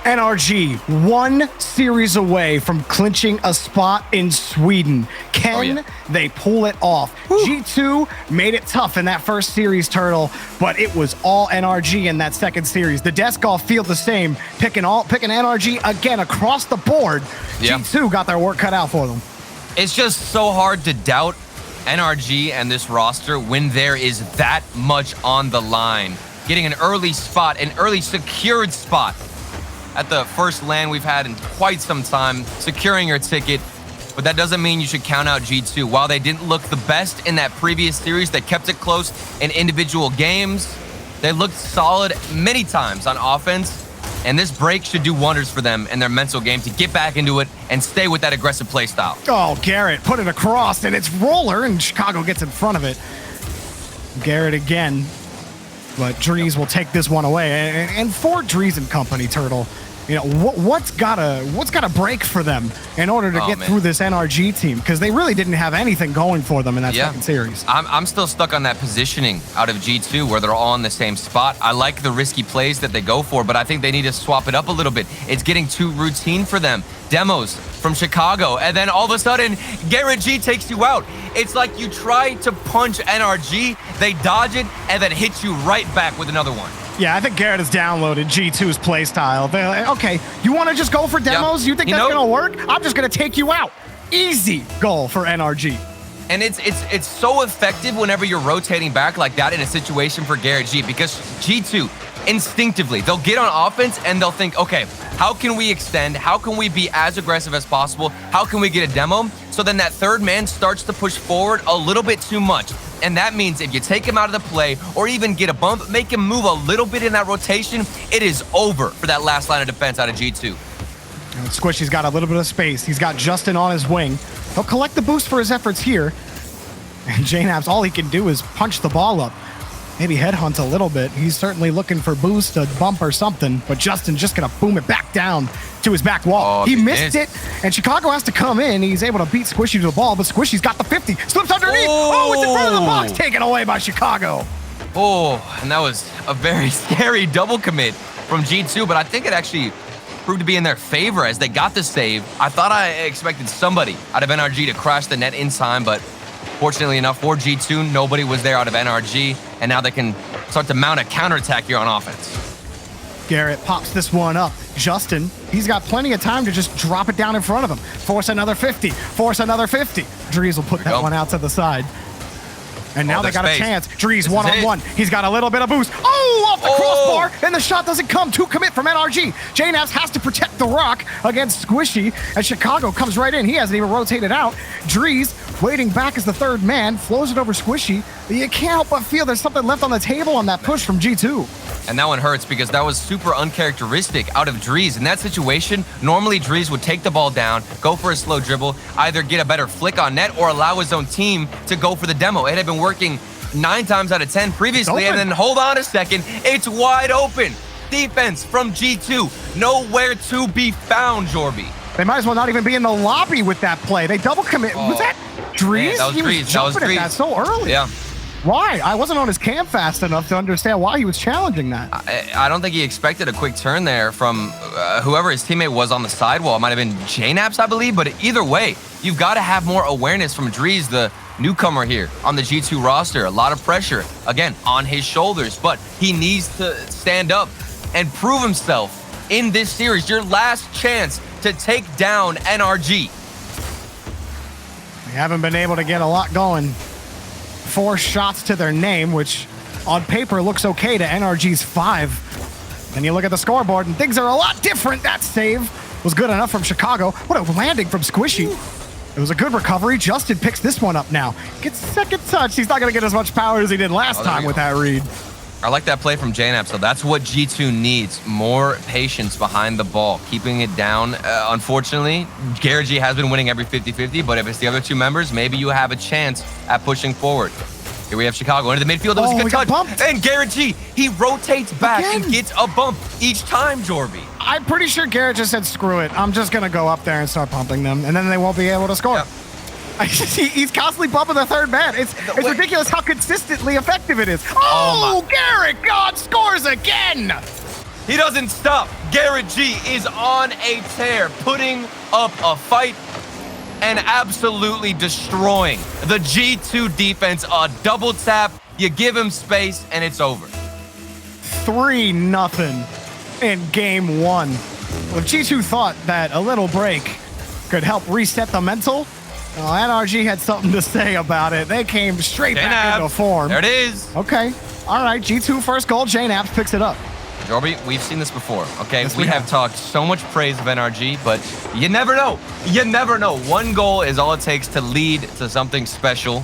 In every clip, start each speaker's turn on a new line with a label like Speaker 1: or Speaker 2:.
Speaker 1: NRG, one series away from clinching a spot in Sweden. Can they pull it off? Woo. G2 made it tough in that first series, Turtle, but it was all NRG in that second series. The Desk Golf feel the same, picking NRG again across the board. G2 got their work cut out for them.
Speaker 2: It's just so hard to doubt NRG and this roster when there is that much on the line. Getting an early spot, an early secured spot at the first LAN we've had in quite some time, securing your ticket, but that doesn't mean you should count out G2. While they didn't look the best in that previous series, they kept it close in individual games. They looked solid many times on offense, and this break should do wonders for them and their mental game to get back into it and stay with that aggressive play style.
Speaker 1: Oh, Garrett put it across, and it's Roller, and Chicago gets in front of it. Garrett again, but Drees will take this one away. And for Drees and company, Turtle, you know, what's gotta break for them in order to get through this NRG team? Because they really didn't have anything going for them in that second series.
Speaker 2: I'm still stuck on that positioning out of G2 where they're all in the same spot. I like the risky plays that they go for, but I think they need to swap it up a little bit. It's getting too routine for them. Demos from Chicago, and then all of a sudden, Garrett G takes you out. It's like you try to punch NRG, they dodge it, and then hit you right back with another one.
Speaker 1: Yeah, I think Garrett has downloaded G2's playstyle. Like, okay, you want to just go for demos? You think that's going to work? I'm just going to take you out. Easy goal for NRG.
Speaker 2: And it's so effective whenever you're rotating back like that in a situation for Garrett G, because G2, instinctively, they'll get on offense and they'll think, okay, how can we extend? How can we be as aggressive as possible? How can we get a demo? So then that third man starts to push forward a little bit too much. And that means if you take him out of the play or even get a bump, make him move a little bit in that rotation, it is over for that last line of defense out of G2.
Speaker 1: And Squishy's got a little bit of space. He's got Justin on his wing. He'll collect the boost for his efforts here. And JNAP's all he can do is punch the ball up. Maybe headhunt a little bit. He's certainly looking for boost, a bump or something, but Justin's just gonna boom it back down to his back wall. He missed it, and Chicago has to come in. He's able to beat Squishy to the ball, but Squishy's got the 50. Slips underneath. Oh, it's in front of the box, taken away by Chicago.
Speaker 2: Oh, and that was a very scary double commit from G2, but I think it actually proved to be in their favor as they got the save. I thought I expected somebody out of NRG to crash the net in time, but fortunately enough for G2, nobody was there out of NRG, and now they can start to mount a counterattack here on offense.
Speaker 1: Garrett pops this one up. Justin, he's got plenty of time to just drop it down in front of him. Force another 50. Force another 50. Drees will put that one out to the side. And now they got a chance. Drees one-on-one. He's got a little bit of boost. Oh, off the crossbar, and the shot doesn't come. Two commit from NRG. JNAPS has to protect the rock against Squishy, and Chicago comes right in. He hasn't even rotated out. Drees waiting back as the third man, flows it over Squishy. You can't help but feel there's something left on the table on that push from G2.
Speaker 2: And that one hurts because that was super uncharacteristic out of Drees. In that situation, normally Drees would take the ball down, go for a slow dribble, either get a better flick on net or allow his own team to go for the demo. It had been working 9 times out of 10 previously, and then hold on a second, it's wide open. Defense from G2, nowhere to be found, Jorby.
Speaker 1: They might as well not even be in the lobby with that play. They double commit. Was that Drees?
Speaker 2: Man, that was
Speaker 1: he
Speaker 2: Drees.
Speaker 1: was jumping at that so early.
Speaker 2: Yeah.
Speaker 1: Why? I wasn't on his cam fast enough to understand why he was challenging that.
Speaker 2: I don't think he expected a quick turn there from whoever his teammate was on the sidewall. It might have been JNAPS, I believe, but either way, you've got to have more awareness from Drees, the newcomer here on the G2 roster. A lot of pressure, again, on his shoulders, but he needs to stand up and prove himself in this series. Your last chance to take down NRG.
Speaker 1: They haven't been able to get a lot going. 4 shots to their name, which on paper looks okay to NRG's 5. Then you look at the scoreboard and things are a lot different. That save was good enough from Chicago. What a landing from Squishy. It was a good recovery. Justin picks this one up now. Gets second touch. He's not going to get as much power as he did last time with that read.
Speaker 2: I like that play from JNAP, so that's what G2 needs. More patience behind the ball, keeping it down. Unfortunately, Garrett G has been winning every 50-50, but if it's the other 2 members, maybe you have a chance at pushing forward. Here we have Chicago into the midfield. That was a good touch. And Garrett G, he rotates back and gets a bump each time, Jorby.
Speaker 1: I'm pretty sure Garrett just said, screw it. I'm just going to go up there and start pumping them, and then they won't be able to score. Yep. He's constantly bumping the third man. It's ridiculous how consistently effective it is. Oh, Garrett, God scores again.
Speaker 2: He doesn't stop. Garrett G is on a tear, putting up a fight and absolutely destroying the G2 defense. A double tap, you give him space, and it's over.
Speaker 1: 3-0 in game one. Well, G2 thought that a little break could help reset the mental. Well, NRG had something to say about it. They came straight back into form.
Speaker 2: There it is.
Speaker 1: Okay. All right. G2 first goal. JNAPS picks it up.
Speaker 2: Jorby, we've seen this before, okay?
Speaker 1: Yes,
Speaker 2: we have talked so much praise of NRG, but you never know. You never know. One goal is all it takes to lead to something special.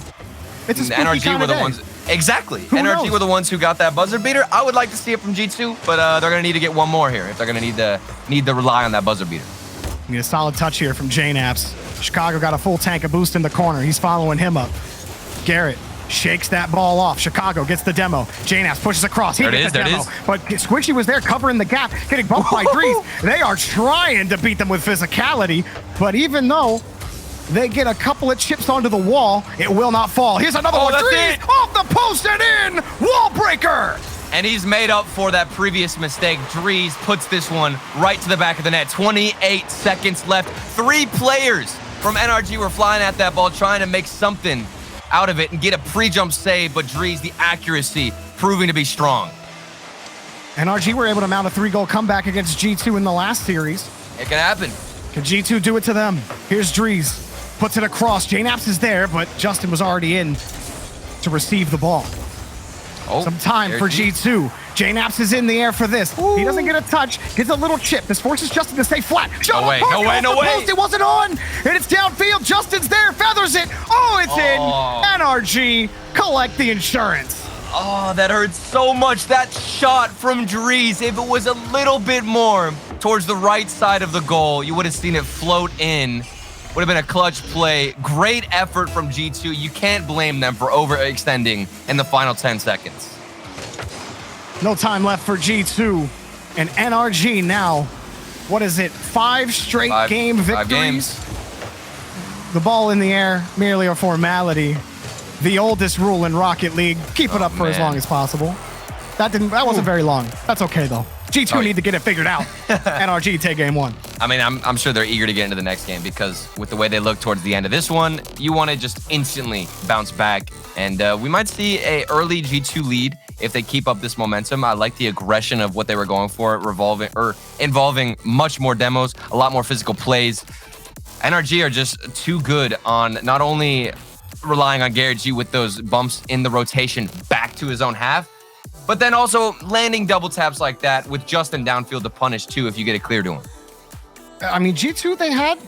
Speaker 1: It's a spooky
Speaker 2: NRG were the ones. Exactly. NRG were the ones who got that buzzer beater. I would like to see it from G2, but they're going to need to get one more here if they're going to need to rely on that buzzer beater.
Speaker 1: Need a solid touch here from JNAPS. Chicago got a full tank of boost in the corner. He's following him up. Garrett shakes that ball off. Chicago gets the demo. JNAPS pushes across. He gets the demo. But Squishy was there covering the gap, getting bumped by Drees. They are trying to beat them with physicality, but even though they get a couple of chips onto the wall, it will not fall. Here's another one. Drees off the post and in. Wall breaker.
Speaker 2: And he's made up for that previous mistake. Drees puts this one right to the back of the net. 28 seconds left. 3 players from NRG were flying at that ball, trying to make something out of it and get a pre-jump save, but Drees, the accuracy, proving to be strong.
Speaker 1: NRG were able to mount a 3-goal comeback against G2 in the last series.
Speaker 2: It can happen.
Speaker 1: Can G2 do it to them? Here's Drees. Puts it across. JNAPS is there, but Justin was already in to receive the ball. Some time for G2. JNAPS is in the air for this. Ooh. He doesn't get a touch. Gets a little chip. This forces Justin to stay flat.
Speaker 2: No way.
Speaker 1: Post. It wasn't on. And it's downfield. Justin's there. Feathers it. Oh, it's in. NRG collect the insurance.
Speaker 2: Oh, that hurts so much. That shot from Drees, if it was a little bit more towards the right side of the goal, you would have seen it float in. Would have been a clutch play. Great effort from G2. You can't blame them for overextending in the final 10 seconds.
Speaker 1: No time left for G2. And NRG now, what is it, 5 straight game victories?
Speaker 2: 5 games.
Speaker 1: The ball in the air, merely a formality. The oldest rule in Rocket League. Keep it up for as long as possible. That wasn't very long. That's okay, though. G2 need to get it figured out. NRG take game 1.
Speaker 2: I mean, I'm sure they're eager to get into the next game because with the way they look towards the end of this one, you want to just instantly bounce back. And we might see a early G2 lead if they keep up this momentum. I like the aggression of what they were going for, involving much more demos, a lot more physical plays. NRG are just too good on not only relying on Garrett G with those bumps in the rotation back to his own half, but then also landing double taps like that with Justin downfield to punish too if you get it clear to him.
Speaker 1: I mean, G2,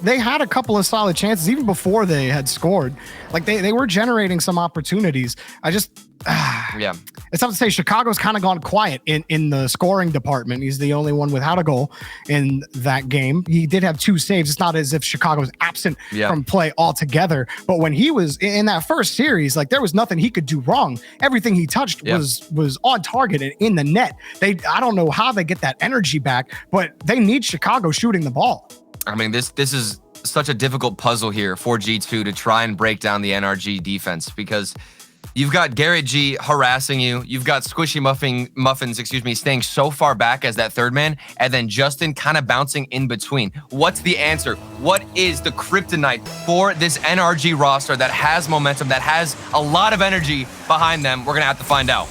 Speaker 1: they had a couple of solid chances even before they had scored. Like they were generating some opportunities. Yeah. It's tough to say. Chicago's kind of gone quiet in the scoring department. He's the only one without a goal in that game. He did have 2 saves. It's not as if Chicago's absent from play altogether. But when he was in that first series, like there was nothing he could do wrong. Everything he touched was on target and in the net. I don't know how they get that energy back, but they need Chicago shooting the ball.
Speaker 2: I mean, this is such a difficult puzzle here for G2 to try and break down the NRG defense because you've got Garrett G harassing you. You've got Squishy Muffins, staying so far back as that third man, and then Justin kind of bouncing in between. What's the answer? What is the kryptonite for this NRG roster that has momentum, that has a lot of energy behind them? We're going to have to find out.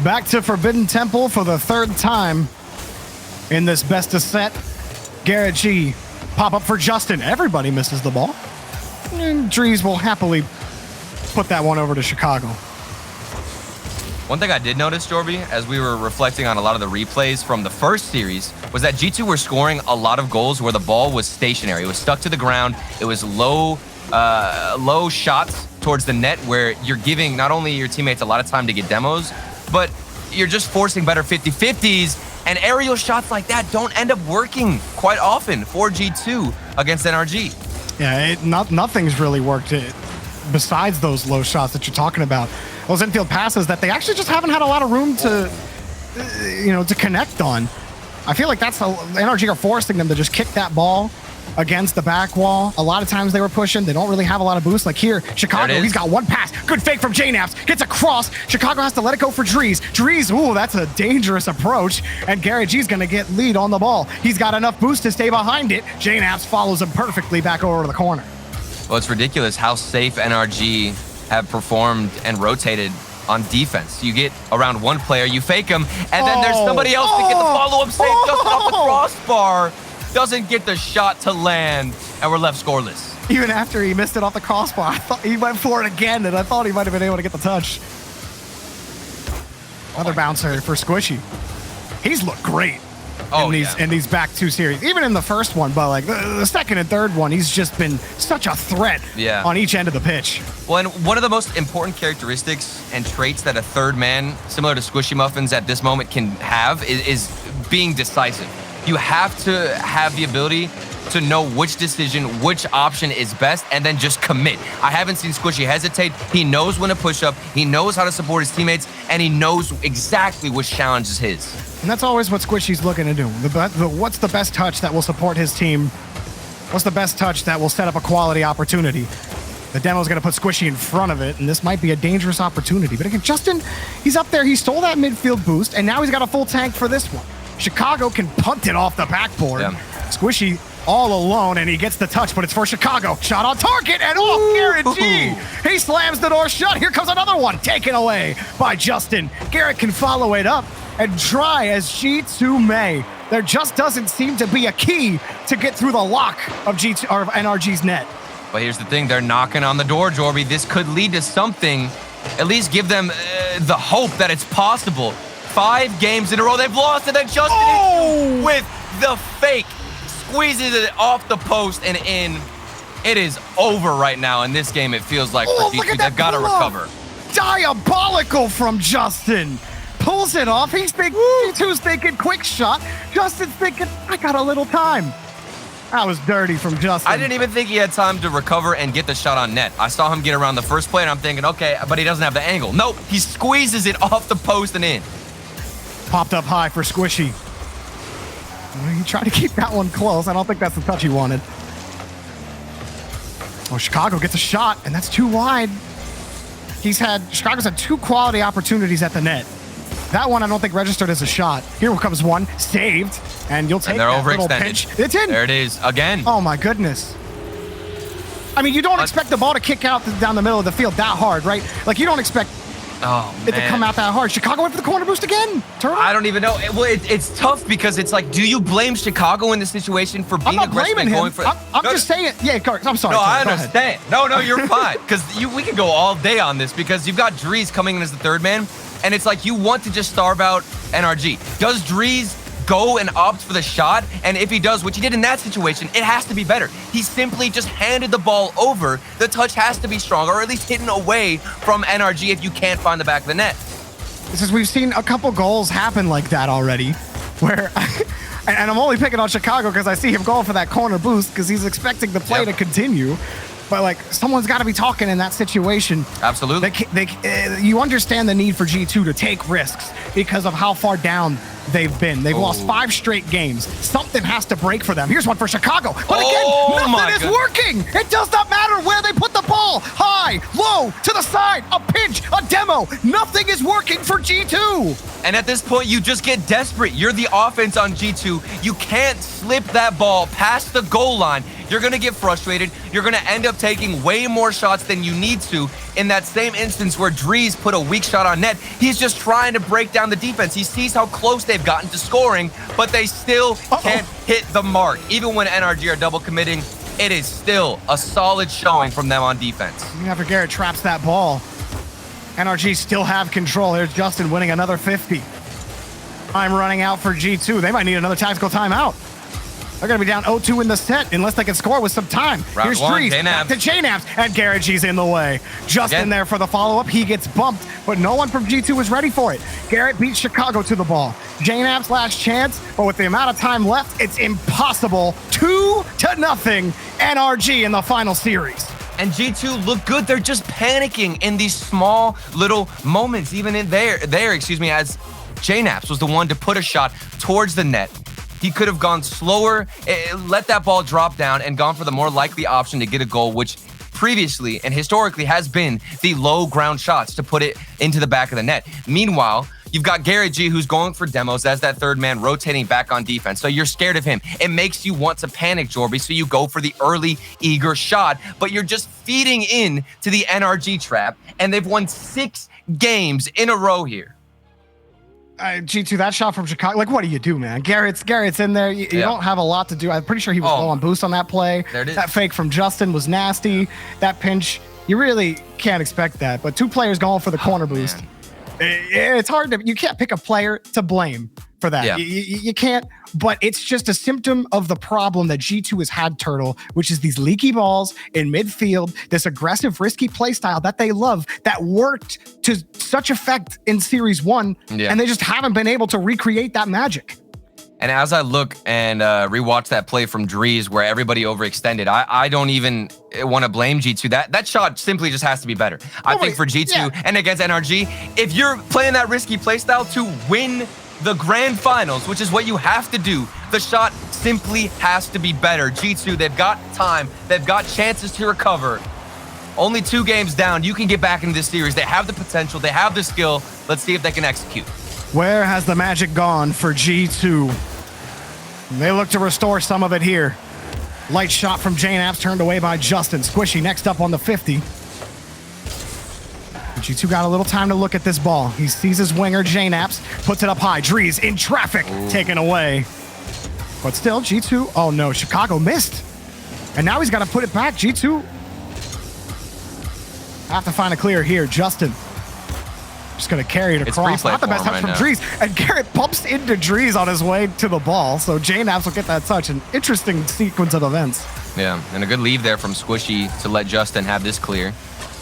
Speaker 1: Back to Forbidden Temple for the 3rd time in this best of set. Garrett G pop up for Justin. Everybody misses the ball. And Drees will happily put that one over to Chicago.
Speaker 2: One thing I did notice, Jorby, as we were reflecting on a lot of the replays from the first series, was that G2 were scoring a lot of goals where the ball was stationary. It was stuck to the ground. It was low shots towards the net where you're giving not only your teammates a lot of time to get demos, but you're just forcing better 50-50s. And aerial shots like that don't end up working quite often for G2 against NRG.
Speaker 1: Yeah, nothing's really worked besides those low shots that you're talking about. Those infield passes that they actually just haven't had a lot of room to connect on. I feel like that's how NRG are forcing them to just kick that ball against the back wall. A lot of times they were pushing. They don't really have a lot of boost. Like here, Chicago, he's got one pass. Good fake from JNaps. Gets across. Chicago has to let it go for Drees. Drees, ooh, that's a dangerous approach. And Garrett G's going to get lead on the ball. He's got enough boost to stay behind it. JNaps follows him perfectly back over to the corner.
Speaker 2: Well, it's ridiculous how safe NRG have performed and rotated on defense. You get around one player, you fake him, and then there's somebody else to get the follow-up save just off the crossbar. Doesn't get the shot to land, and we're left scoreless.
Speaker 1: Even after he missed it off the crossbar, I thought he went for it again, and I thought he might have been able to get the touch. Another bouncer for Squishy. He's looked great in these back two series. Even in the first one, but like the second and third one, he's just been such a threat on each end of the pitch.
Speaker 2: Well, and one of the most important characteristics and traits that a third man, similar to Squishy Muffins at this moment, can have is being decisive. You have to have the ability to know which decision, which option is best, and then just commit. I haven't seen Squishy hesitate. He knows when to push up, he knows how to support his teammates, and he knows exactly which challenge is his.
Speaker 1: And that's always what Squishy's looking to do. What's the best touch that will support his team? What's the best touch that will set up a quality opportunity? The demo's going to put Squishy in front of it, and this might be a dangerous opportunity. But again, Justin, he's up there. He stole that midfield boost, and now he's got a full tank for this one. Chicago can punt it off the backboard. Yeah. Squishy all alone, and he gets the touch, but it's for Chicago. Shot on target, and off Garrett G. He slams the door shut. Here comes another one, taken away by Justin. Garrett can follow it up and try as G2 may. There just doesn't seem to be a key to get through the lock of G2 or of NRG's net.
Speaker 2: But here's the thing, they're knocking on the door, Jorby. This could lead to something, at least give them the hope that it's possible. 5 games in a row they've lost, and then Justin with the fake squeezes it off the post and in. It is over right now in this game. It feels like for G2, they've got to recover.
Speaker 1: Diabolical from Justin. Pulls it off. He's thinking, G2's thinking quick shot. Justin's thinking, I got a little time. That was dirty from Justin.
Speaker 2: I didn't even think he had time to recover and get the shot on net. I saw him get around the first play, and I'm thinking, okay, but he doesn't have the angle. Nope, he squeezes it off the post and in.
Speaker 1: Popped up high for Squishy. He tried to keep that one close. I don't think that's the touch he wanted. Oh, Chicago gets a shot, and that's too wide. Chicago's had 2 quality opportunities at the net. That one I don't think registered as a shot. Here comes one, saved, and you'll take that little pinch. It's in.
Speaker 2: There it is, again.
Speaker 1: Oh my goodness. I mean, you don't expect the ball to kick out down the middle of the field that hard, right? Like, you don't expect it to come out that hard. Chicago went for the corner boost again.
Speaker 2: I don't even know. Well, it's tough because it's like, do you blame Chicago in this situation for being aggressive and going for?
Speaker 1: I'm just saying. Yeah, I'm sorry.
Speaker 2: No, I understand. No, you're fine. Because we can go all day on this because you've got Drees coming in as the third man, and it's like you want to just starve out NRG. Does Drees go and opt for the shot? And if he does, which he did in that situation, it has to be better. He simply just handed the ball over. The touch has to be stronger, or at least hidden away from NRG if you can't find the back of the net.
Speaker 1: We've seen a couple goals happen like that already, where, and I'm only picking on Chicago because I see him going for that corner boost because he's expecting the play to continue. But like, someone's got to be talking in that situation.
Speaker 2: Absolutely.
Speaker 1: You understand the need for G2 to take risks because of how far down they've been. They've lost 5 straight games. Something has to break for them. Here's one for Chicago. But again, nothing is working. It does not matter where they put the ball. High, low, to the side, a pinch, a demo. Nothing is working for G2.
Speaker 2: And at this point, you just get desperate. You're the offense on G2. You can't slip that ball past the goal line. You're going to get frustrated. You're going to end up taking way more shots than you need to. In that same instance where Drees put a weak shot on net, he's just trying to break down the defense. He sees how close they've gotten to scoring, but they still can't hit the mark. Even when NRG are double committing, it is still a solid showing from them on defense.
Speaker 1: Even after Garrett traps that ball, NRG still have control. Here's Justin winning another 50. Time running out for G2. They might need another tactical timeout. They're going to be down 0-2 in the set unless they can score with some time. Here's Drees, back to JNaps, and Garrett G's in the way. Justin there for the follow-up. He gets bumped, but no one from G2 is ready for it. Garrett beats Chicago to the ball. JNaps last chance, but with the amount of time left, it's impossible. 2-0 NRG in the final series.
Speaker 2: And G2 look good. They're just panicking in these small little moments, even in as JNaps was the one to put a shot towards the net. He could have gone slower, let that ball drop down, and gone for the more likely option to get a goal, which previously and historically has been the low ground shots to put it into the back of the net. Meanwhile, you've got Garrett G, who's going for demos as that third man, rotating back on defense. So you're scared of him. It makes you want to panic, Jorby, so you go for the early, eager shot, but you're just feeding in to the NRG trap, and they've won 6 games in a row here.
Speaker 1: G2, that shot from Chicago, like, what do you do, man? Garrett's in there. You don't have a lot to do. I'm pretty sure he was low on boost on that play.
Speaker 2: There it is.
Speaker 1: That fake from Justin was nasty. That pinch, you really can't expect that. But 2 players going for the corner boost.
Speaker 2: Man.
Speaker 1: It's hard to, you can't pick a player to blame for that.
Speaker 2: Yeah.
Speaker 1: You can't, but it's just a symptom of the problem that G2 has had, Turtle, which is these leaky balls in midfield, this aggressive, risky play style that they love, that worked to such effect in Series 1, and they just haven't been able to recreate that magic.
Speaker 2: And as I look and rewatch that play from Drees where everybody overextended, I don't even want to blame G2. That shot simply just has to be better. I think for G2 and against NRG, if you're playing that risky play style to win the grand finals, which is what you have to do, the shot simply has to be better. G2, they've got time. They've got chances to recover. Only 2 games down. You can get back into this series. They have the potential. They have the skill. Let's see if they can execute.
Speaker 1: Where has the magic gone for G2? They look to restore some of it here. Light shot from Jane Apps turned away by Justin. Squishy next up on the 50. G2 got a little time to look at this ball. He sees his winger, Jane Apps, puts it up high. Drees in traffic, taken away. But still, G2, oh no, Chicago missed. And now he's got to put it back. G2 have to find a clear here. Justin just going to carry it across. Not the best touch from Drees. And Garrett bumps into Drees on his way to the ball. So Jane Apps will get that touch. An interesting sequence of events.
Speaker 2: Yeah, and a good leave there from Squishy to let Justin have this clear.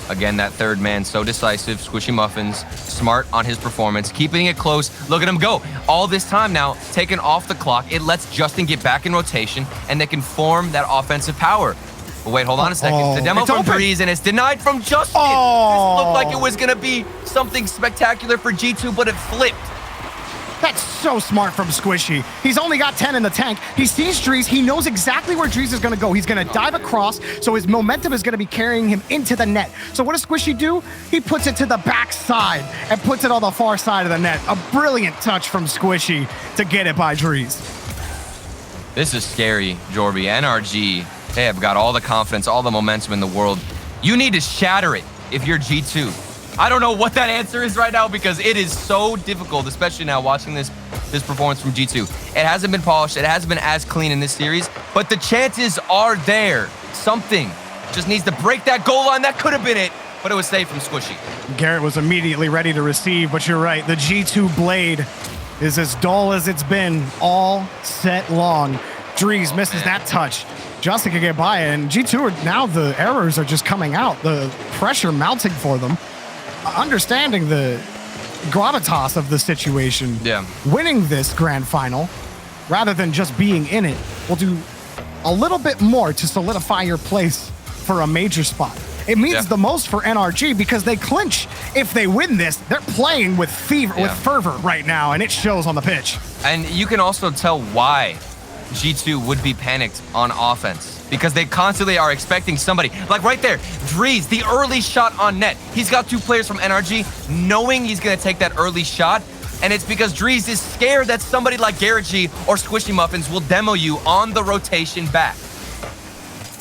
Speaker 2: Again, that third man, so decisive. Squishy Muffins, smart on his performance, keeping it close. Look at him go. All this time now, taken off the clock. It lets Justin get back in rotation, and they can form that offensive power. But wait, hold on a second. The demo from Drees, and it's denied from Justin. This looked like it was going to be something spectacular for G2, but it flipped.
Speaker 1: That's so smart from Squishy. He's only got 10 in the tank. He sees Drees. He knows exactly where Drees is going to go. He's going to dive across, so his momentum is going to be carrying him into the net. So what does Squishy do? He puts it to the backside and puts it on the far side of the net. A brilliant touch from Squishy to get it by Drees.
Speaker 2: This is scary, Jorby. NRG, they have got all the confidence, all the momentum in the world. You need to shatter it if you're G2. I don't know what that answer is right now because it is so difficult, especially now watching this performance from G2. It hasn't been polished. It hasn't been as clean in this series, but the chances are there. Something just needs to break that goal line. That could have been it, but it was saved from Squishy.
Speaker 1: Garrett was immediately ready to receive, but you're right. The G2 blade is as dull as it's been all set long. Drees misses that touch. Justin can get by it, and G2 now the errors are just coming out. The pressure mounting for them. Understanding the gravitas of the situation, winning this grand final, rather than just being in it, will do a little bit more to solidify your place for a major spot. It means the most for NRG because they clinch. If they win this, they're playing with fervor right now, and it shows on the pitch.
Speaker 2: And you can also tell why G2 would be panicked on offense. Because they constantly are expecting somebody. Like right there, Drees, the early shot on net. He's got 2 players from NRG knowing he's going to take that early shot. And it's because Drees is scared that somebody like Garrett G or Squishy Muffins will demo you on the rotation back.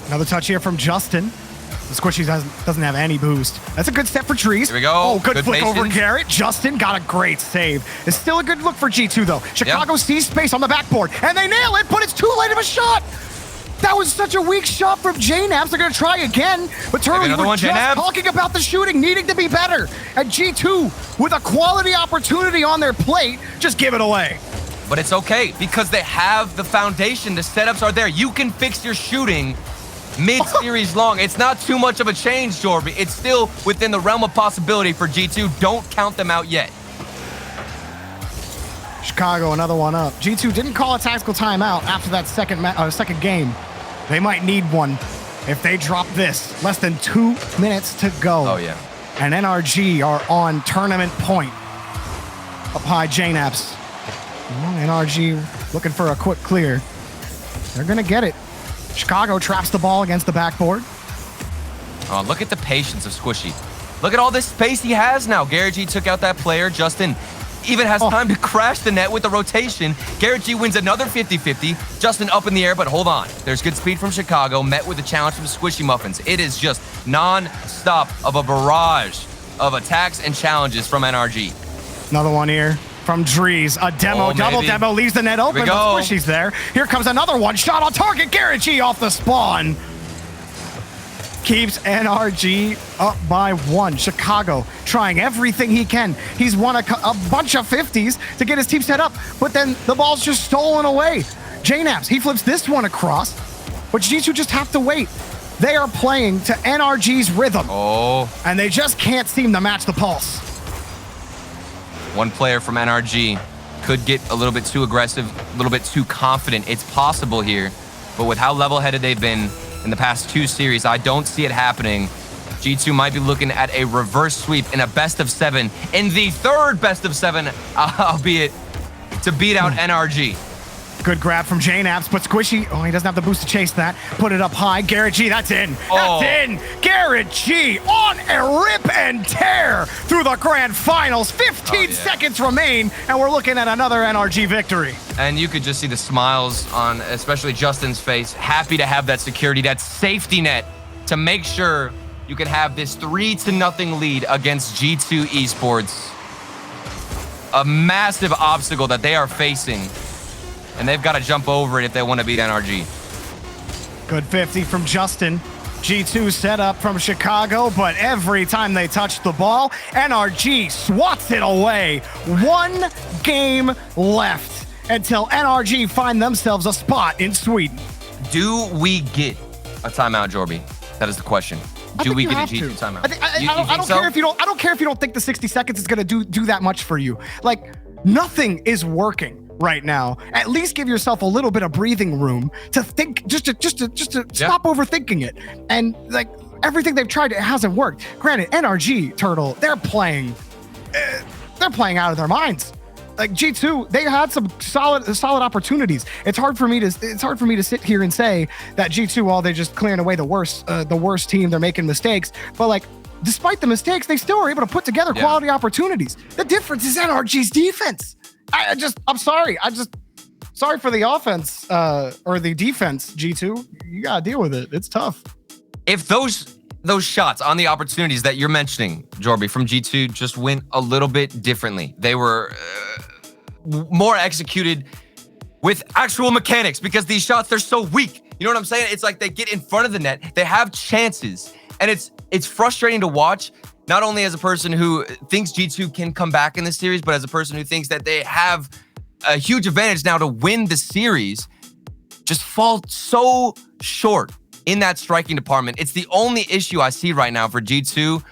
Speaker 1: Another touch here from Justin. Squishy doesn't have any boost. That's a good step for Drees.
Speaker 2: Here we go.
Speaker 1: Oh, good flick
Speaker 2: patience.
Speaker 1: over Garrett. Justin got a great save. It's still a good look for G2, though. Chicago sees space on the backboard, and they nail it, but it's too late of a shot. That was such a weak shot from Jane Apps. They're going to try again. But Turley, we're just talking about the shooting needing to be better. And G2, with a quality opportunity on their plate, just give it away.
Speaker 2: But it's okay because they have the foundation. The setups are there. You can fix your shooting mid-series long. It's not too much of a change, Jorby. It's still within the realm of possibility for G2. Don't count them out yet.
Speaker 1: Chicago, another one up. G2 didn't call a tactical timeout after that second game. They might need one if they drop this. Less than 2 minutes to go.
Speaker 2: Oh, yeah.
Speaker 1: And NRG are on tournament point. Up high, Jane Apps. Well, NRG looking for a quick clear. They're going to get it. Chicago traps the ball against the backboard.
Speaker 2: Oh, look at the patience of Squishy. Look at all this space he has now. Garrett G took out that player. Justin even has time to crash the net with the rotation. Garrett G wins another 50-50. Justin up in the air, but hold on. There's good speed from Chicago, met with a challenge from Squishy Muffins. It is just non-stop of a barrage of attacks and challenges from NRG.
Speaker 1: Another one here from Drees. A demo, double demo, leaves the net open, but Squishy's there. Here comes another one. Shot on target. Garrett G off the spawn. Keeps NRG up by 1. Chicago trying everything he can. He's won a bunch of 50s to get his team set up, but then the ball's just stolen away. JNaps, he flips this one across, but G2 just have to wait. They are playing to NRG's rhythm. And they just can't seem to match the pulse.
Speaker 2: One player from NRG could get a little bit too aggressive, a little bit too confident. It's possible here, but with how level-headed they've been in the past 2 series, I don't see it happening. G2 might be looking at a reverse sweep in a best of 7, in the 3rd best of 7, albeit to beat out NRG.
Speaker 1: Good grab from JNaps, but Squishy, he doesn't have the boost to chase that. Put it up high. Garrett G, that's in. That's in. Garrett G on a rip and tear through the grand finals. 15 seconds remain, and we're looking at another NRG victory.
Speaker 2: And you could just see the smiles on especially Justin's face. Happy to have that security, that safety net to make sure you can have this 3-0 lead against G2 Esports. A massive obstacle that they are facing, and they've got to jump over it if they want to beat NRG.
Speaker 1: Good 50 from Justin. G2 set up from Chicago, but every time they touch the ball, NRG swats it away. 1 game left until NRG find themselves a spot in Sweden.
Speaker 2: Do we get a timeout, Jorby? That is the question. Do we get a G2 timeout?
Speaker 1: I don't care if you don't. I don't care if you don't think the 60 seconds is going to do that much for you. Like, nothing is working right now. At least give yourself a little bit of breathing room to think, just to stop overthinking it. And like, everything they've tried, it hasn't worked. Granted, NRG Turtle, they're playing out of their minds. Like G2, they had some solid opportunities. It's hard for me to sit here and say that G2, while they're just clearing away the worst team, they're making mistakes. But like, despite the mistakes, they still are able to put together quality opportunities. The difference is NRG's defense. I'm sorry. Sorry for the offense or the defense, G2. You gotta deal with it. It's tough.
Speaker 2: If those shots on the opportunities that you're mentioning, Jorby, from G2 just went a little bit differently. They were more executed with actual mechanics, because these shots, they're so weak. You know what I'm saying? It's like they get in front of the net, they have chances, and it's frustrating to watch, not only as a person who thinks G2 can come back in this series, but as a person who thinks that they have a huge advantage now to win the series, just fall so short in that striking department. It's the only issue I see right now for G2.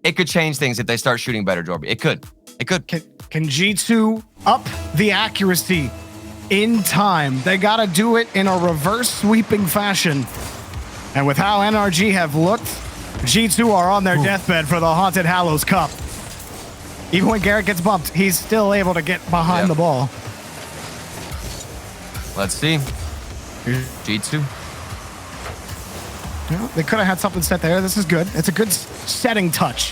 Speaker 2: It could change things if they start shooting better, Jorby. It could. Can
Speaker 1: G2 up the accuracy in time? They got to do it in a reverse sweeping fashion. And with how NRG have looked, G2 are on their deathbed for the Haunted Hallows Cup. Even when Garrett gets bumped, he's still able to get behind the ball.
Speaker 2: Let's see. G2.
Speaker 1: Yeah, they could have had something set there. This is good. It's a good setting touch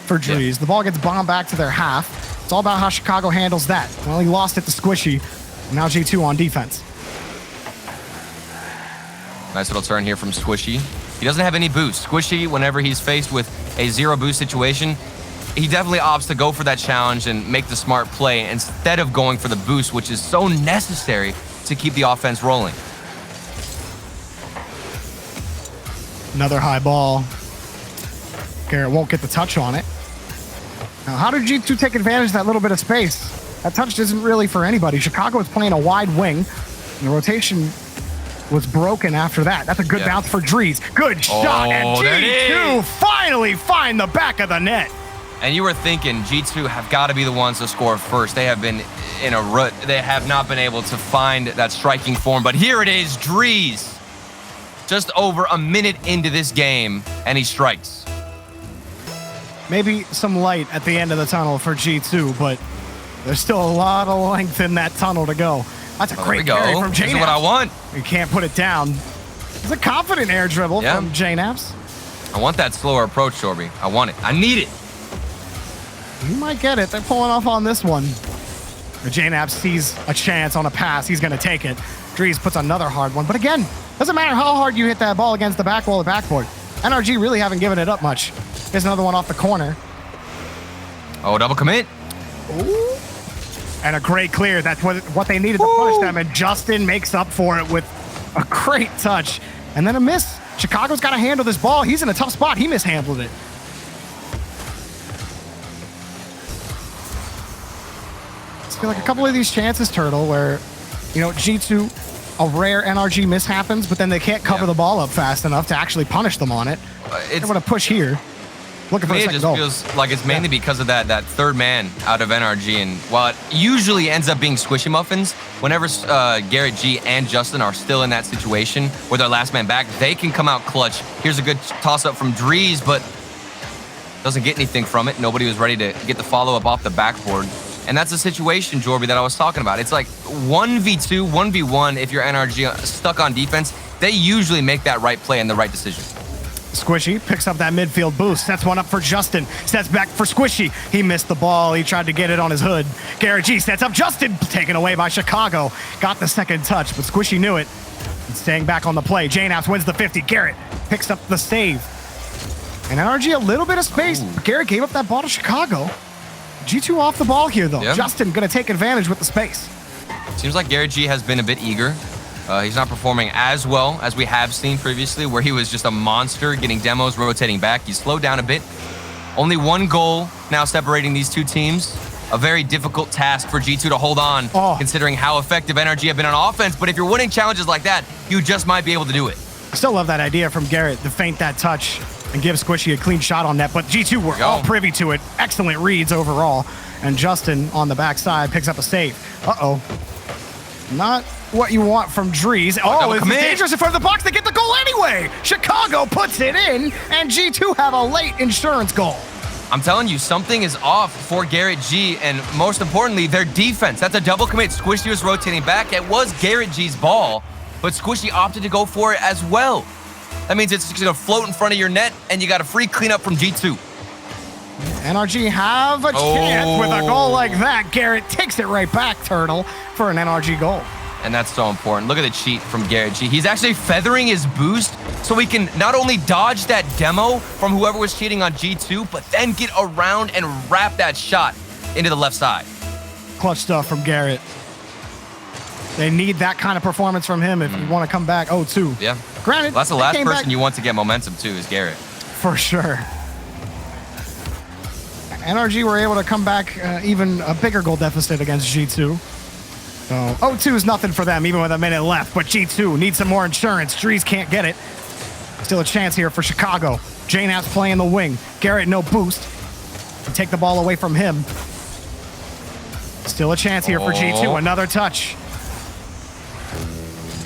Speaker 1: for Drees. The ball gets bombed back to their half. It's all about how Chicago handles that. Well, he lost it to Squishy. And now G2 on defense.
Speaker 2: Nice little turn here from Squishy. He doesn't have any boost. Squishy, whenever he's faced with a 0 boost situation, he definitely opts to go for that challenge and make the smart play instead of going for the boost, which is so necessary to keep the offense rolling.
Speaker 1: Another high ball. Garrett won't get the touch on it. Now, how did G2 take advantage of that little bit of space? That touch isn't really for anybody. Chicago is playing a wide wing, and the rotation was broken after that. That's a good bounce for Drees. Good shot, and G2 finally find the back of the net.
Speaker 2: And you were thinking G2 have got to be the ones to score first. They have been in a rut. They have not been able to find that striking form. But here it is, Drees, just over a minute into this game, and he strikes.
Speaker 1: Maybe some light at the end of the tunnel for G2, but there's still a lot of length in that tunnel to go. That's a great carry from
Speaker 2: This is what I
Speaker 1: JNaps.
Speaker 2: want.
Speaker 1: You can't put it down. It's a confident air dribble from JNaps.
Speaker 2: I want that slower approach, Jorby. I want it. I need it.
Speaker 1: You might get it. They're pulling off on this one. JNaps sees a chance on a pass. He's going to take it. Drees puts another hard one. But again, doesn't matter how hard you hit that ball against the back wall or backboard. NRG really haven't given it up much. Here's another one off the corner.
Speaker 2: Oh, double commit.
Speaker 1: Ooh. And a great clear. That's what they needed to punish them. And Justin makes up for it with a great touch. And then a miss. Chicago's got to handle this ball. He's in a tough spot. He mishandled it. I feel like a couple of these chances, Turtle, where, you know, G2, a rare NRG miss happens, but then they can't cover the ball up fast enough to actually punish them on it. They want to push here. Looking for a second goal.
Speaker 2: It just feels like it's mainly because of that third man out of NRG. And while it usually ends up being Squishy Muffins, whenever Garrett G and Justin are still in that situation where they're last man back, they can come out clutch. Here's a good toss-up from Drees, but doesn't get anything from it. Nobody was ready to get the follow-up off the backboard. And that's the situation, Jorby, that I was talking about. It's like 1v2, 1v1. If you're NRG stuck on defense, they usually make that right play and the right decision.
Speaker 1: Squishy picks up that midfield boost. Sets one up for Justin. Sets back for Squishy. He missed the ball. He tried to get it on his hood. Garrett G sets up Justin. Taken away by Chicago. Got the second touch, but Squishy knew it. And staying back on the play. JNaps wins the 50. Garrett picks up the save. And NRG a little bit of space. But Garrett gave up that ball to Chicago. G2 off the ball here, though. Justin going to take advantage with the space.
Speaker 2: Seems like Garrett G has been a bit eager. He's not performing as well as we have seen previously, where he was just a monster getting demos, rotating back. He's slowed down a bit. Only one goal now separating these two teams. A very difficult task for G2 to hold on, considering how effective NRG have been on offense. But if you're winning challenges like that, you just might be able to do it.
Speaker 1: I still love that idea from Garrett to feint that touch and give Squishy a clean shot on net, but G2 were all privy to it. Excellent reads overall. And Justin on the backside picks up a save. Uh-oh. Not what you want from Drees. Oh, it's dangerous in front of the box. They get the goal anyway. Chicago puts it in, and G2 have a late insurance goal.
Speaker 2: I'm telling you, something is off for Garrett G, and most importantly, their defense. That's a double commit. Squishy was rotating back. It was Garrett G's ball, but Squishy opted to go for it as well. That means it's going to float in front of your net, and you got a free cleanup from G2.
Speaker 1: NRG have a chance with a goal like that. Garrett takes it right back, Turtle, for an NRG goal.
Speaker 2: And that's so important. Look at the cheat from Garrett G. He's actually feathering his boost so he can not only dodge that demo from whoever was cheating on G2, but then get around and wrap that shot into the left side.
Speaker 1: Clutch stuff from Garrett. They need that kind of performance from him if you want to come back 0-2.
Speaker 2: Yeah.
Speaker 1: Granted,
Speaker 2: well, that's the last person you want to get momentum to is Garrett.
Speaker 1: For sure. NRG were able to come back even a bigger goal deficit against G2. So 0-2 is nothing for them, even with a minute left. But G2 needs some more insurance. Drees can't get it. Still a chance here for Chicago. JNaps playing the wing. Garrett no boost. And take the ball away from him. Still a chance here for G2. Another touch.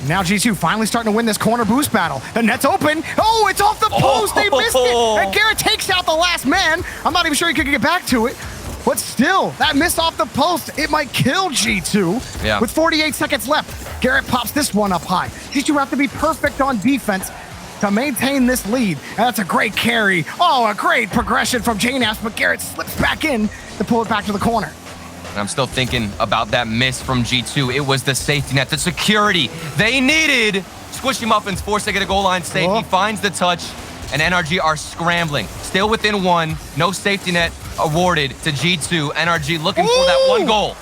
Speaker 1: Now G2 finally starting to win this corner boost battle. The net's open. Oh, it's off the post. They missed it. And Garrett takes out the last man. I'm not even sure he could get back to it. But still, that miss off the post, it might kill G2.
Speaker 2: Yeah.
Speaker 1: With 48 seconds left, Garrett pops this one up high. G2 have to be perfect on defense to maintain this lead. And that's a great carry. Oh, a great progression from JNaps, but Garrett slips back in to pull it back to the corner.
Speaker 2: And I'm still thinking about that miss from G2. It was the safety net, the security they needed. Squishy Muffins forced to get a goal line save. He finds the touch, and NRG are scrambling. Still within one. No safety net awarded to G2. NRG looking for that one goal.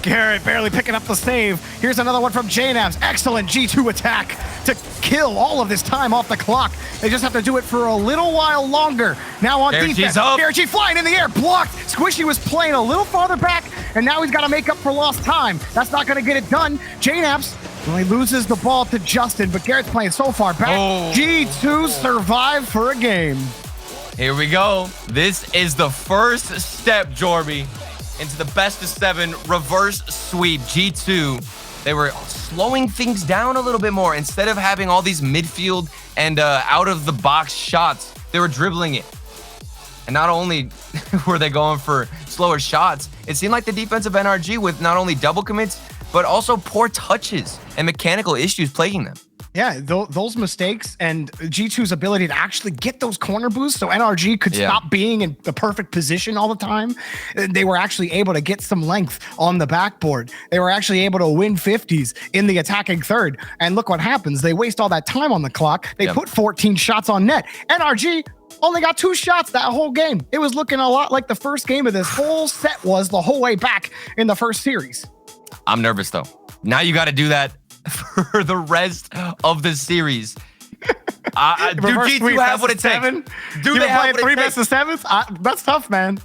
Speaker 1: Garrett barely picking up the save. Here's another one from JNaps. Excellent G2 attack to kill all of this time off the clock. They just have to do it for a little while longer. Now on defense, Garrett G flying in the air, blocked. Squishy was playing a little farther back, and now he's got to make up for lost time. That's not going to get it done. JNaps only loses the ball to Justin, but Garrett's playing so far back. G2 survive for a game.
Speaker 2: Here we go. This is the first step, Jorby, into the best of 7 reverse sweep. G2, they were slowing things down a little bit more. Instead of having all these midfield and out of the box shots, they were dribbling it. And not only were they going for slower shots, it seemed like the defense of NRG with not only double commits, but also poor touches and mechanical issues plaguing them.
Speaker 1: Yeah, those mistakes and G2's ability to actually get those corner boosts so NRG could stop being in the perfect position all the time. They were actually able to get some length on the backboard. They were actually able to win 50s in the attacking third. And look what happens. They waste all that time on the clock. They put 14 shots on net. NRG only got 2 shots that whole game. It was looking a lot like the first game of this whole set was the whole way back in the first series.
Speaker 2: I'm nervous, though. Now you got to do that for the rest of the series. Do G2 have what it takes? Do they have
Speaker 1: 3 best of 7s? That's tough, man.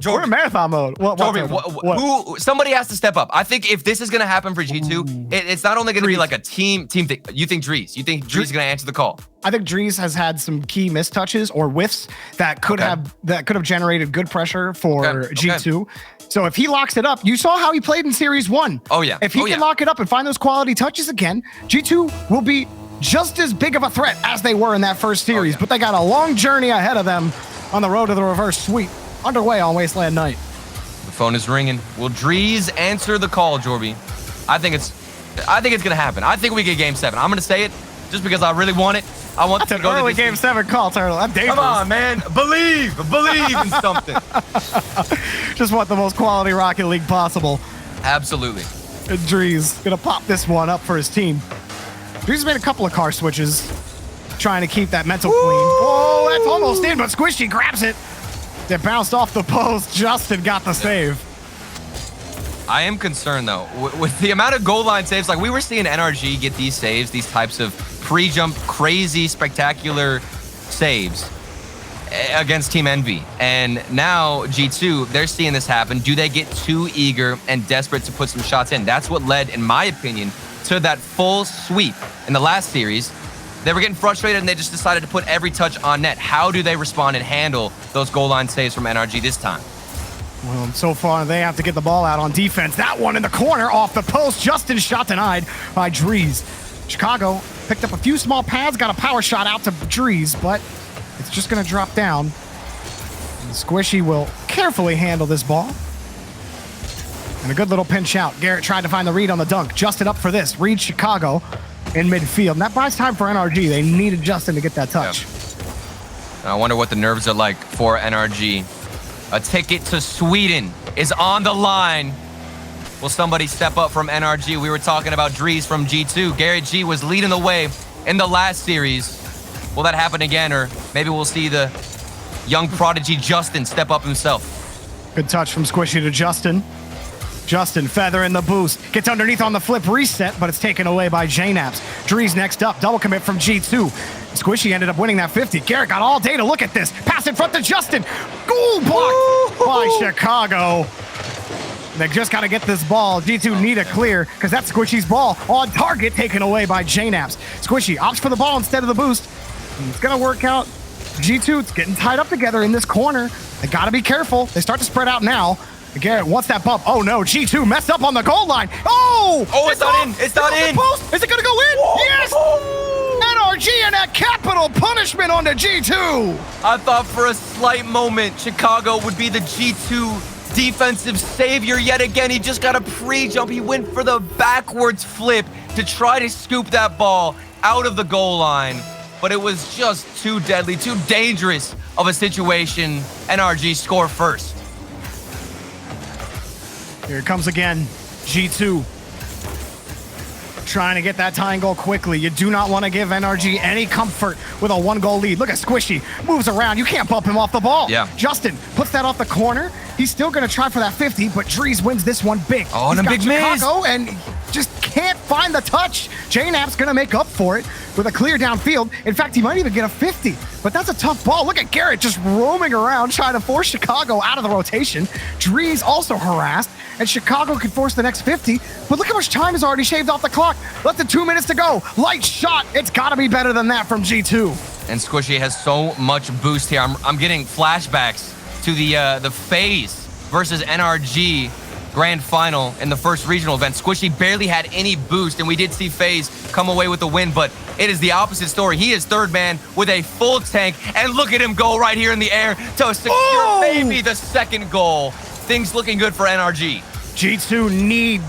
Speaker 1: We're in marathon mode.
Speaker 2: What? Somebody has to step up. I think if this is going to happen for G2, it's not only going to be like a team thing. You think Drees? You think Drees is going to answer the call?
Speaker 1: I think Drees has had some key mistouches or whiffs that could have generated good pressure for G2. Okay. So if he locks it up, you saw how he played in Series 1.
Speaker 2: Oh, yeah.
Speaker 1: If he can lock it up and find those quality touches again, G2 will be just as big of a threat as they were in that first series. But they got a long journey ahead of them on the road to the reverse sweep. Underway on Wasteland Night.
Speaker 2: The phone is ringing. Will Drees answer the call, Jorby? I think it's gonna happen. I think we get Game 7. I'm gonna say it just because I really want it. I want
Speaker 1: to go early Game 7 call, Turtle. That's dangerous.
Speaker 2: Come on, man. Believe in something.
Speaker 1: Just want the most quality Rocket League possible.
Speaker 2: Absolutely.
Speaker 1: And Drees gonna pop this one up for his team. Drees made a couple of car switches, trying to keep that mental clean. Oh, that's almost in, but Squishy grabs it. It bounced off the post. Justin got the save.
Speaker 2: I am concerned, though, with the amount of goal line saves. Like, we were seeing NRG get these saves, these types of pre-jump, crazy, spectacular saves against Team Envy. And now G2, they're seeing this happen. Do they get too eager and desperate to put some shots in? That's what led, in my opinion, to that full sweep in the last series. They were getting frustrated and they just decided to put every touch on net. How do they respond and handle those goal line saves from NRG this time?
Speaker 1: Well, so far they have to get the ball out on defense. That one in the corner off the post. Justin's shot denied by Drees. Chicago picked up a few small pads, got a power shot out to Drees, but it's just going to drop down. And Squishy will carefully handle this ball. And a good little pinch out. Garrett tried to find the read on the dunk. Justin up for this. Read Chicago in midfield. And that buys time for NRG. They needed Justin to get that touch.
Speaker 2: Yeah. I wonder what the nerves are like for NRG. A ticket to Sweden is on the line. Will somebody step up from NRG? We were talking about Drees from G2. Garrett G was leading the way in the last series. Will that happen again? Or maybe we'll see the young prodigy Justin step up himself.
Speaker 1: Good touch from Squishy to Justin. Justin feathering the boost. Gets underneath on the flip reset, but it's taken away by J-Naps. Drees next up. Double commit from G2. Squishy ended up winning that 50. Garrett got all day to look at this. Pass in front to Justin. Goal blocked by Chicago. They just got to get this ball. G2 need a clear because that's Squishy's ball on target, taken away by J-Naps. Squishy opts for the ball instead of the boost. And it's going to work out. G2, it's getting tied up together in this corner. They got to be careful. They start to spread out now. Garrett wants that bump. Oh no, G2 messed up on the goal line. Oh,
Speaker 2: it's not in. It's not in.
Speaker 1: Is it going to go in? Whoa. Yes. NRG and that capital punishment on the G2.
Speaker 2: I thought for a slight moment Chicago would be the G2 defensive savior yet again. He just got a pre-jump. He went for the backwards flip to try to scoop that ball out of the goal line. But it was just too deadly, too dangerous of a situation. NRG score first.
Speaker 1: Here it comes again. G2 trying to get that tying goal quickly. You do not want to give NRG any comfort with a 1-goal lead. Look at Squishy. Moves around. You can't bump him off the ball.
Speaker 2: Yeah.
Speaker 1: Justin puts that off the corner. He's still going to try for that 50, but Drees wins this one big.
Speaker 2: Oh, and a big miss.
Speaker 1: Chicago and just can't find the touch. J-Nap's going to make up for it with a clear downfield. In fact, he might even get a 50, but that's a tough ball. Look at Garrett just roaming around trying to force Chicago out of the rotation. Drees also harassed, and Chicago could force the next 50, but look how much time is already shaved off the clock. Less than 2 minutes to go. Light shot. It's got to be better than that from G2.
Speaker 2: And Squishy has so much boost here. I'm getting flashbacks to the FaZe versus NRG grand final in the first regional event. Squishy barely had any boost, and we did see FaZe come away with the win, but it is the opposite story. He is third man with a full tank, and look at him go right here in the air to secure maybe the second goal. Things looking good for NRG.
Speaker 1: G2 need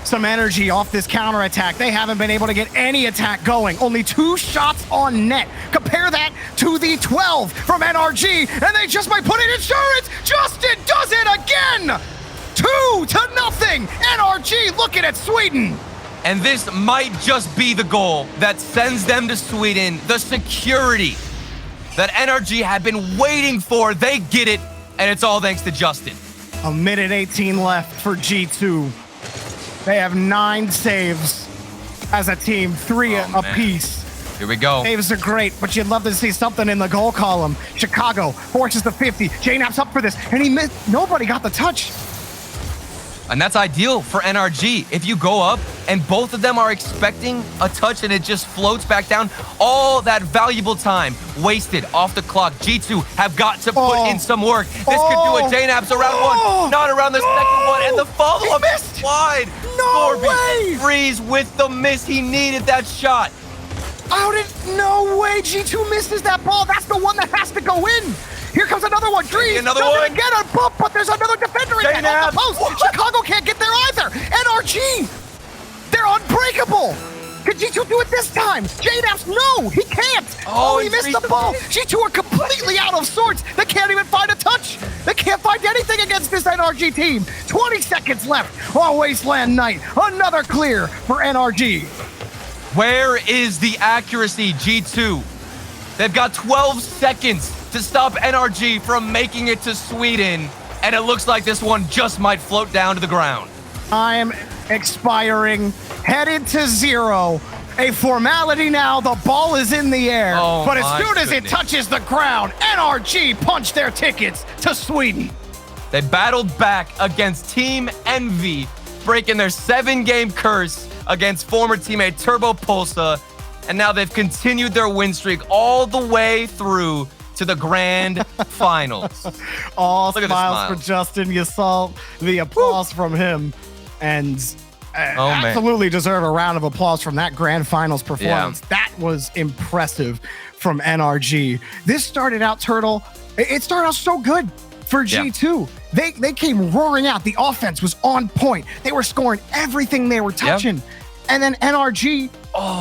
Speaker 1: some energy off this counterattack. They haven't been able to get any attack going. Only 2 shots on net. Compare that to the 12 from NRG, and they just might put in insurance. Justin does it again! 2-0. NRG looking at Sweden.
Speaker 2: And this might just be the goal that sends them to Sweden. The security that NRG had been waiting for. They get it, and it's all thanks to Justin.
Speaker 1: A minute 18 left for G2. They have 9 saves as a team, 3 apiece.
Speaker 2: Here we go.
Speaker 1: Saves are great, but you'd love to see something in the goal column. Chicago forces the 50. JNAP's up for this, and he missed. Nobody got the touch.
Speaker 2: And that's ideal for NRG. If you go up and both of them are expecting a touch and it just floats back down, all that valuable time wasted off the clock. G2 have got to put in some work. This could do it. JNAP's around one, not around the second one, and the follow-up is wide.
Speaker 1: No way!
Speaker 2: Freeze with the miss. He needed that shot.
Speaker 1: No way G2 misses that ball. That's the one that has to go in. Here comes another one. Drees doesn't get a bump, but there's another defender in on the post. What? Chicago can't get there either. NRG, they're unbreakable. Can G2 do it this time? JNAPS, no, he can't. Oh, he missed the ball. G2 are completely out of sorts. They can't even find a touch. They can't find anything against this NRG team. 20 seconds left on Wasteland Night. Another clear for NRG.
Speaker 2: Where is the accuracy, G2? They've got 12 seconds to stop NRG from making it to Sweden, and it looks like this one just might float down to the ground.
Speaker 1: Time expiring, headed to 0. A formality now, the ball is in the air, but as soon as it touches the ground, NRG punched their tickets to Sweden.
Speaker 2: They battled back against Team Envy, breaking their 7-game curse against former teammate Turbo Pulsa, and now they've continued their win streak all the way through to the grand finals.
Speaker 1: All smiles for Justin. You saw the applause from him, and absolutely deserve a round of applause from that grand finals performance. Yeah. That was impressive from NRG. This started out, Turtle, it started out so good for G2. Yeah. They came roaring out. The offense was on point. They were scoring everything they were touching. Yep. And then NRG,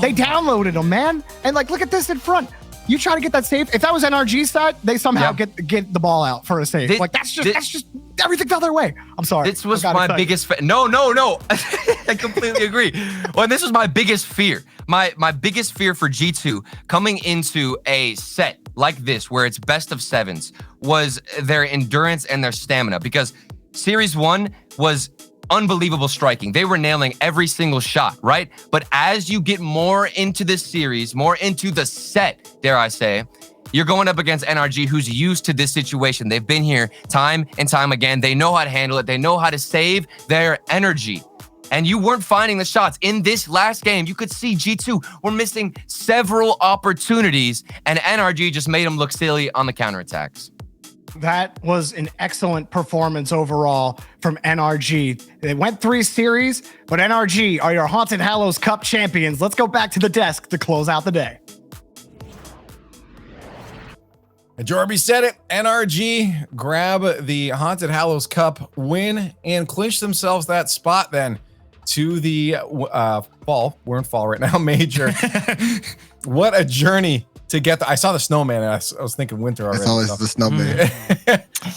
Speaker 1: they downloaded them, man. And like, look at this in front. You try to get that save. If that was NRG's side, they somehow get the ball out for a save. That's just everything the other way. I'm sorry.
Speaker 2: This was my biggest no. I completely agree. Well, this was my biggest fear. My biggest fear for G2 coming into a set like this, where it's best of 7s, was their endurance and their stamina, because Series 1 was unbelievable striking. They were nailing every single shot, right? But as you get more into this series, more into the set, dare I say, you're going up against NRG, who's used to this situation. They've been here time and time again. They know how to handle it. They know how to save their energy. And you weren't finding the shots. In this last game, you could see G2 were missing several opportunities, and NRG just made them look silly on the counterattacks.
Speaker 1: That was an excellent performance overall from NRG. They went 3 series, but NRG are your Haunted Hallows Cup champions. Let's go back to the desk to close out the day.
Speaker 3: Jorby said it. NRG grab the Haunted Hallows Cup win and clinch themselves that spot then to the fall. We're in fall right now, major. What a journey to get I saw the snowman and I was thinking winter already.
Speaker 4: It's always the snowman.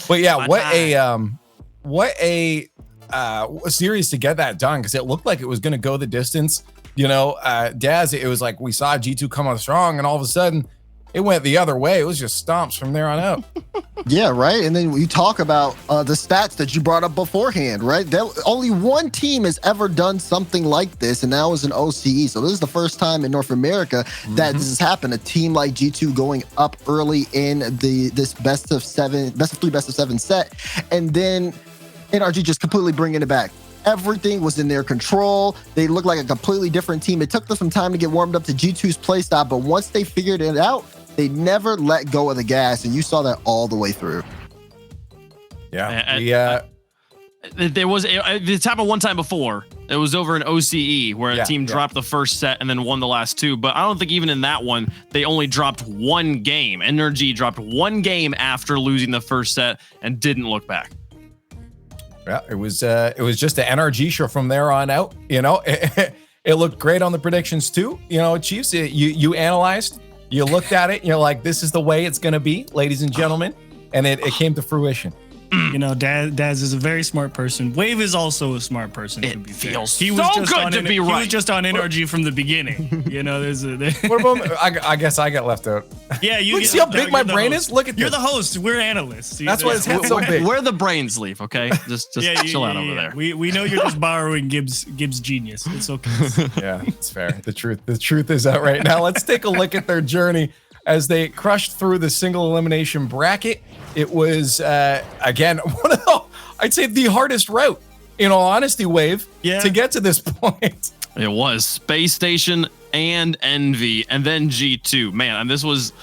Speaker 3: But yeah, what a series to get that done, because it looked like it was going to go the distance. You know, Daz, it was like we saw G2 come on strong, and all of a sudden it went the other way. It was just stomps from there on out.
Speaker 4: Yeah, right. And then we talk about the stats that you brought up beforehand, right? Only one team has ever done something like this, and that was an OCE. So this is the first time in North America that this has happened. A team like G2 going up early in this best of 3, best of 7 set, and then NRG just completely bringing it back. Everything was in their control. They looked like a completely different team. It took them some time to get warmed up to G2's playstyle, but once they figured it out, they never let go of the gas, and you saw that all the way through.
Speaker 3: Yeah.
Speaker 5: It's happened one time before. It was over in OCE where a team dropped the first set and then won the last 2. But I don't think even in that one, they only dropped 1 game. NRG dropped 1 game after losing the first set and didn't look back.
Speaker 3: Yeah, it was just an NRG show from there on out. You know, it looked great on the predictions too. You know, Chiefs, you analyzed, you looked at it, and you're like, this is the way it's going to be, ladies and gentlemen, and it came to fruition.
Speaker 6: You know, Daz is a very smart person. Wave is also a smart person.
Speaker 5: It feels
Speaker 6: he
Speaker 5: so
Speaker 6: was just
Speaker 5: good
Speaker 6: on
Speaker 5: to be right.
Speaker 6: He was just on NRG from the beginning. You know,
Speaker 3: What about, I guess I got left out.
Speaker 6: Yeah, you
Speaker 3: Look, see how big my brain is? Look at
Speaker 6: You're
Speaker 3: this.
Speaker 6: the host. We're analysts.
Speaker 3: That's why his head's so big.
Speaker 5: Where the brains leave, okay? Just chill out over there.
Speaker 6: We know you're just borrowing Gibbs genius. It's okay.
Speaker 3: Yeah, it's fair. The truth is out right now. Let's take a look at their journey as they crushed through the single elimination bracket. It was again I'd say the hardest route, in all honesty, Wave, to get to this point.
Speaker 5: It was Space Station and Envy, and then G2. Man, and this was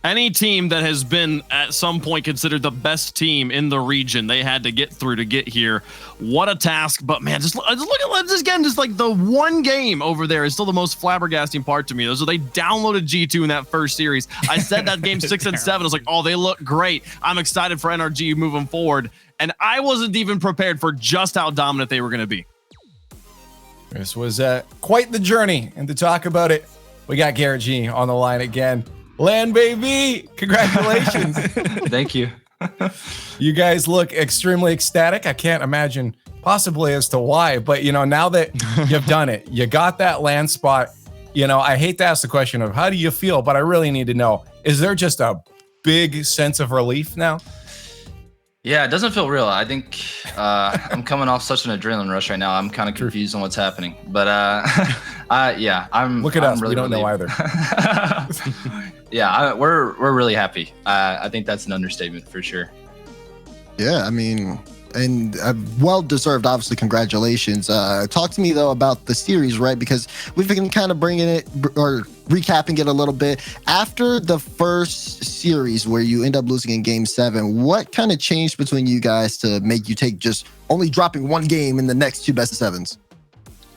Speaker 5: any team that has been at some point considered the best team in the region. They had to get through to get here. What a task! But man, just look at this again. Just like the one game over there is still the most flabbergasting part to me. So they downloaded G2 in that first series. I said that game 6 and 7. I was like, oh, they look great. I'm excited for NRG moving forward. And I wasn't even prepared for just how dominant they were going to be.
Speaker 3: This was quite the journey, and to talk about it, we got Garrett G on the line again. Land baby, congratulations.
Speaker 7: Thank you.
Speaker 3: You guys look extremely ecstatic. I can't imagine possibly as to why, but you know, now that you've done it, you got that land spot. You know, I hate to ask the question of how do you feel, but I really need to know, is there just a big sense of relief now?
Speaker 7: Yeah, it doesn't feel real. I think I'm coming off such an adrenaline rush right now. I'm kind of confused on what's happening. But yeah, I'm.
Speaker 3: Look at
Speaker 7: I'm
Speaker 3: us.
Speaker 7: Really
Speaker 3: we don't know either.
Speaker 7: Yeah, we're really happy. I think that's an understatement for sure.
Speaker 4: Yeah, I mean, and well-deserved, obviously, congratulations. Talk to me, though, about the series, right? Because we've been kind of bringing it, or recapping it a little bit. After the first series where you end up losing in Game 7, what kind of changed between you guys to make you take just only dropping one game in the next 2 best-of-7s?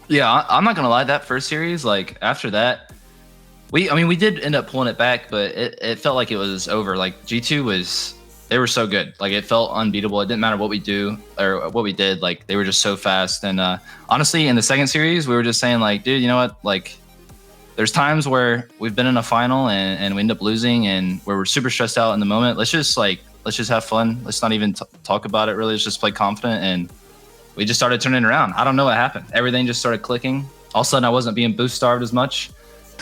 Speaker 7: Yeah, I'm not going to lie. That first series, like, after that, we did end up pulling it back, but it felt like it was over. Like, G2 they were so good. Like, it felt unbeatable. It didn't matter what we do or what we did. Like, they were just so fast. And honestly, in the second series, we were just saying, like, dude, you know what? Like, there's times where we've been in a final and we end up losing and where we're super stressed out in the moment. Let's just have fun. Let's not even talk about it really. Let's just play confident. And we just started turning around. I don't know what happened. Everything just started clicking. All of a sudden, I wasn't being boost starved as much.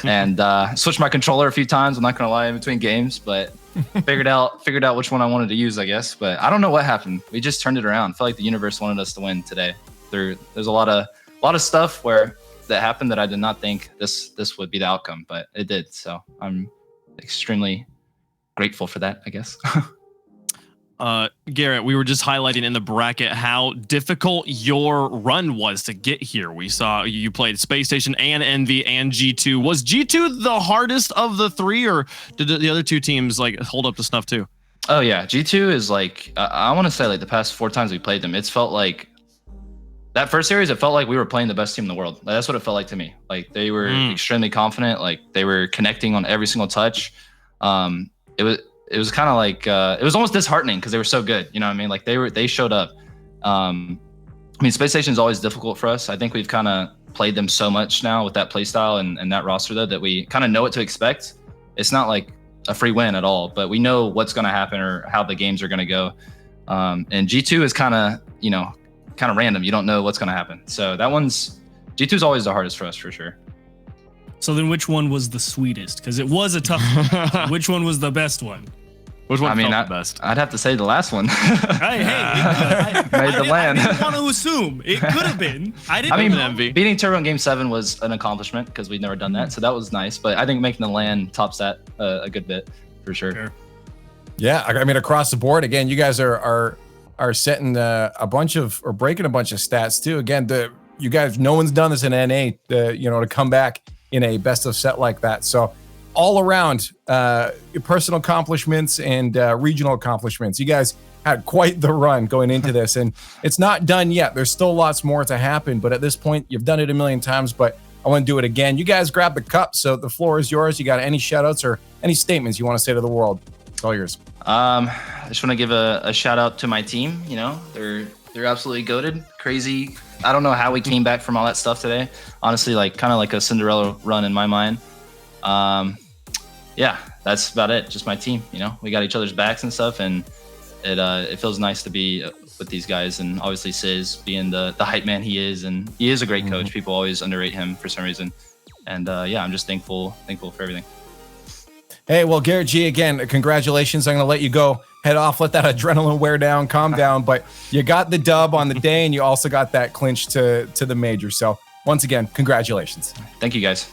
Speaker 7: And switched my controller a few times. I'm not going to lie, in between games, but figured out which one I wanted to use, I guess. But I don't know what happened. We just turned it around. I felt like the universe wanted us to win today. There's a lot of stuff that happened that I did not think this would be the outcome, but it did. So I'm extremely grateful for that, I guess.
Speaker 5: Garrett, we were just highlighting in the bracket how difficult your run was to get here. We saw you played Space Station and Envy and G2. Was G2 the hardest of the three, or did the other two teams like hold up to snuff too?
Speaker 7: Oh yeah, G2 is like, I want to say like the past 4 times we played them, it's felt like that first series, it felt like we were playing the best team in the world. That's what it felt like to me. Like they were extremely confident. Like they were connecting on every single touch. It was kind of like, it was almost disheartening because they were so good. You know what I mean? Like they showed up. I mean, Space Station is always difficult for us. I think we've kind of played them so much now with that play style and that roster though, that we kind of know what to expect. It's not like a free win at all, but we know what's going to happen or how the games are going to go. And G2 is kind of random. You don't know what's going to happen. So G2 is always the hardest for us for sure.
Speaker 6: So then which one was the sweetest? Because it was a tough one. Which one was the best one?
Speaker 5: Which one felt the best?
Speaker 7: I'd have to say the last one.
Speaker 6: Hey,
Speaker 7: Made the land.
Speaker 6: I didn't want to assume. It could have been.
Speaker 7: Envy. Beating Turbo in Game 7 was an accomplishment because we'd never done that. So that was nice. But I think making the land tops that a good bit for sure.
Speaker 3: Yeah, I mean, across the board, again, you guys are setting a bunch of, or breaking a bunch of stats too. Again, you guys, no one's done this in NA, to come back in a best of set like that. So all around personal accomplishments and regional accomplishments. You guys had quite the run going into this, and it's not done yet. There's still lots more to happen, but at this point, you've done it a million times, but I want to do it again. You guys grab the cup, so the floor is yours. You got any shout outs or any statements you want to say to the world? It's all yours.
Speaker 7: I just want to give a shout out to my team. They're They're absolutely goated. Crazy. I don't know how we came back from all that stuff today. Honestly, like kind of like a Cinderella run in my mind. Yeah, that's about it. Just my team. You know, we got each other's backs and stuff, and it feels nice to be with these guys. And obviously, Sizz being the hype man he is, and he is a great coach. People always underrate him for some reason. And yeah, I'm just thankful for everything.
Speaker 3: Hey, well, Garrett G, again, congratulations. I'm going to let you go. Head off, let that adrenaline wear down, calm down. But you got the dub on the day, and you also got that clinch to the major. So once again, congratulations.
Speaker 7: Thank you, guys.